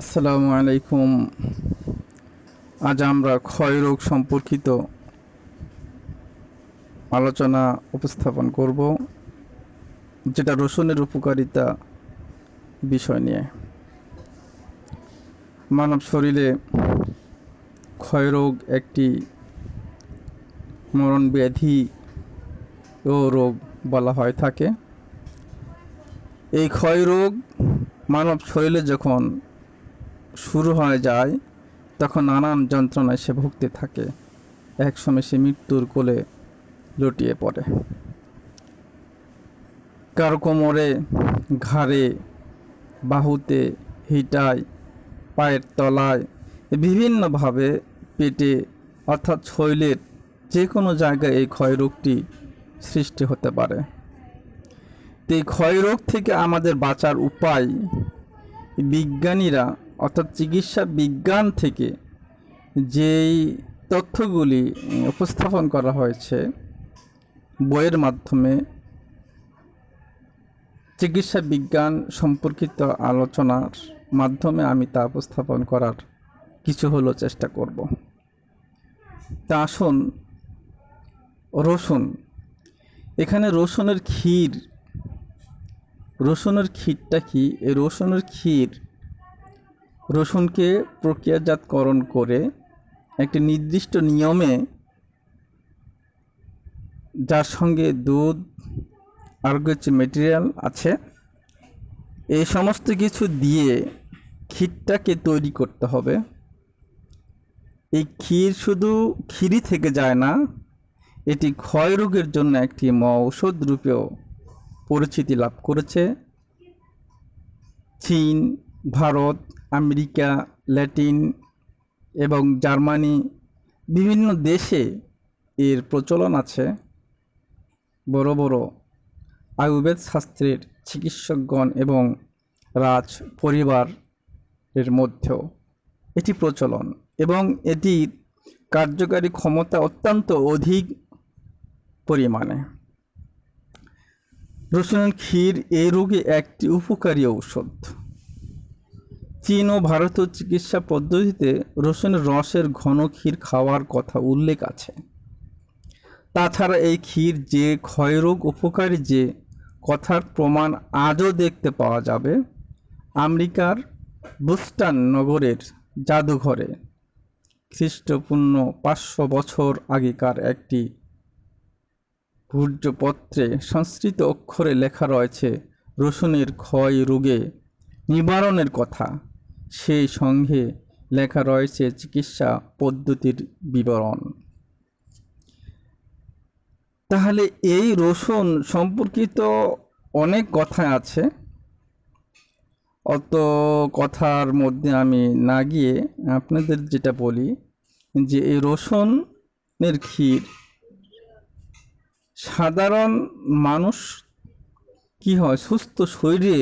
আসসালামু আলাইকুম। আজ আমরা ক্ষয়রোগ সম্পর্কিত আলোচনা উপস্থাপন করব, যেটা রসুনের উপকারিতা বিষয় নিয়ে। মানব শরীরে ক্ষয়রোগ একটি মরণ ব্যাধি ও রোগ বলা হয় থাকে। এই ক্ষয়রোগ মানব শরীরে যখন শুরু হয়ে যায় তখন নানান যন্ত্রণায় সে ভুগতে থাকে। একসময় সে মৃত্যুর কোলে লুটিয়ে পড়ে। কারো কোমরে, ঘাড়ে, বাহুতে, হিটায়, পায়ের তলায়, বিভিন্নভাবে পেটে অর্থাৎ শরীরের যে কোনো জায়গায় এই ক্ষয়রোগটি সৃষ্টি হতে পারে। এই ক্ষয়রোগ থেকে আমাদের বাঁচার উপায় বিজ্ঞানীরা অর্থাৎ চিকিৎসা বিজ্ঞান থেকে যেই তথ্যগুলি উপস্থাপন করা হয়েছে বইয়ের মাধ্যমে, চিকিৎসা বিজ্ঞান সম্পর্কিত আলোচনার মাধ্যমে আমি তা উপস্থাপন করার কিছু হলেও চেষ্টা করব। তা আসুন, রসুন। এখানে রসুনের ক্ষীর, রসুনের ক্ষীরটা কি? এই রসুনের ক্ষীর রসুনকে প্রক্রিয়াজাতকরণ করে একটি নির্দিষ্ট নিয়মে, যার সঙ্গে দুধ আর কিছু মেটেরিয়াল আছে, এই সমস্ত কিছু দিয়ে ক্ষীরটাকে তৈরি করতে হবে। এই ক্ষীর শুধু ক্ষীরই থেকে যায় না, এটি ক্ষয় রোগের জন্য একটি ঔষধ রূপেও পরিচিতি লাভ করেছে। চীন, ভারত, আমেরিকা, ল্যাটিন এবং জার্মানি বিভিন্ন দেশে এর প্রচলন আছে। বড় বড় আয়ুর্বেদ শাস্ত্রের চিকিৎসকগণ এবং রাজ পরিবারের মধ্যেও এটি প্রচলন, এবং এটির কার্যকারী ক্ষমতা অত্যন্ত অধিক পরিমাণে। রসুনের ক্ষীর এই রোগে একটি উপকারী ঔষধ। চীন ও ভারতীয় চিকিৎসা পদ্ধতিতে রসুনের রসের ঘন ক্ষীর খাওয়ার কথা উল্লেখ আছে। তাছাড়া এই ক্ষীর যে ক্ষয়রোগ উপকারী যে কথার প্রমাণ আজও দেখতে পাওয়া যাবে আমেরিকার বুস্টান নগরের জাদুঘরে। খ্রিস্টপূর্ব 500 বছর আগেকার একটি ভূর্জপত্রে সংস্কৃত অক্ষরে লেখা রয়েছে রসুনের ক্ষয় রোগে নিবারণের কথা। সেই সঙ্গে লেখা রয়েছে চিকিৎসা পদ্ধতির বিবরণ। তাহলে এই রসুন সম্পর্কিত অনেক কথা আছে। অত কথার মধ্যে আমি না গিয়ে আপনাদের যেটা বলি, যে এই রসুনের ক্ষীর সাধারণ মানুষ কি হয়, সুস্থ শরীরে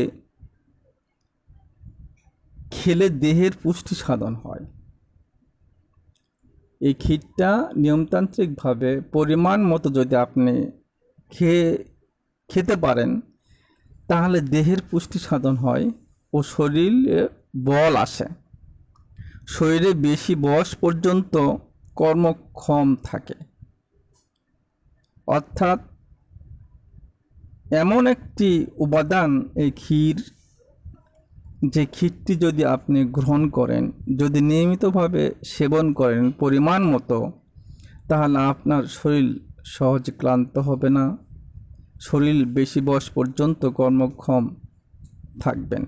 খেলে দেহের পুষ্টি সাধন হয়। এই ক্ষীরটা নিয়মতান্ত্রিকভাবে পরিমাণ মতো যদি আপনি খেতে পারেন, তাহলে দেহের পুষ্টি সাধন হয় ও শরীরে বল আসে। শরীরে বেশি বয়স পর্যন্ত কর্মক্ষম থাকে। অর্থাৎ এমন একটি উপাদান এই ক্ষীর, যে ক্ষীরটি যদি আপনি গ্রহণ করেন, যদি নিয়মিতভাবে সেবন করেন পরিমাণ মতো, তাহলে আপনার শরীর সহজে ক্লান্ত হবে না, শরীর বেশি বয়স পর্যন্ত কর্মক্ষম থাকবেন।